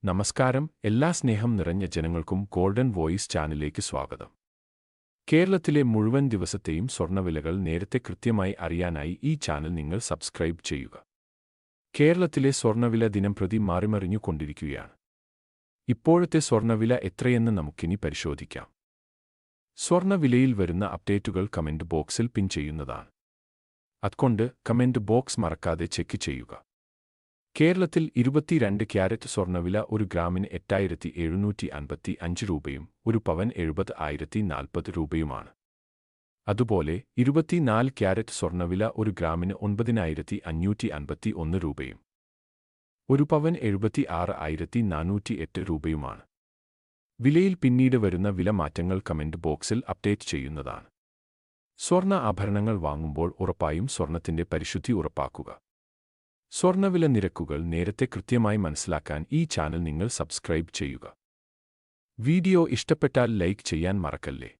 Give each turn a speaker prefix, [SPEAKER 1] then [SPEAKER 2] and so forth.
[SPEAKER 1] നമസ്കാരം, എല്ലാ സ്നേഹം നിറഞ്ഞ ജനങ്ങൾക്കും ഗോൾഡൻ വോയിസ് ചാനലിലേക്ക് സ്വാഗതം. കേരളത്തിലെ മുഴുവൻ ദിവസത്തെയും സ്വർണ്ണവിലകൾ നേരത്തെ കൃത്യമായി അറിയാനായി ഈ ചാനൽ നിങ്ങൾ സബ്സ്ക്രൈബ് ചെയ്യുക. കേരളത്തിലെ സ്വർണ്ണവില ദിനംപ്രതി മാറിമറിഞ്ഞുകൊണ്ടിരിക്കുകയാണ്. ഇപ്പോഴത്തെ സ്വർണ്ണവില എത്രയെന്ന് നമുക്കിനി പരിശോധിക്കാം. സ്വർണ്ണവിലയിൽ വരുന്ന അപ്ഡേറ്റുകൾ കമന്റ് ബോക്സിൽ പിൻ ചെയ്യുന്നതാണ്. അതുകൊണ്ട് കമന്റ് ബോക്സ് മറക്കാതെ ചെക്ക് ചെയ്യുക. കേരളത്തിൽ 22 ക്യാരറ്റ് സ്വർണ്ണവില ഒരു ഗ്രാമിന് 8,755 രൂപയും ഒരു പവൻ 70,040 രൂപയുമാണ്. അതുപോലെ 24 ക്യാരറ്റ് സ്വർണ്ണവില ഒരു ഗ്രാമിന് 9,551 രൂപയും ഒരു പവൻ 76,408 രൂപയുമാണ്. വിലയിൽ പിന്നീട് വരുന്ന വില മാറ്റങ്ങൾ കമന്റ് ബോക്സിൽ അപ്ഡേറ്റ് ചെയ്യുന്നതാണ്. സ്വർണ്ണ ആഭരണങ്ങൾ വാങ്ങുമ്പോൾ ഉറപ്പായും സ്വർണ്ണത്തിന്റെ പരിശുദ്ധി ഉറപ്പാക്കുക. സ്വർണ്ണവില നിരക്കുകൾ നേരത്തെ കൃത്യമായി മനസ്സിലാക്കാൻ ഈ ചാനൽ നിങ്ങൾ സബ്സ്ക്രൈബ് ചെയ്യുക. വീഡിയോ ഇഷ്ടപ്പെട്ടാൽ ലൈക്ക് ചെയ്യാൻ മറക്കല്ലേ.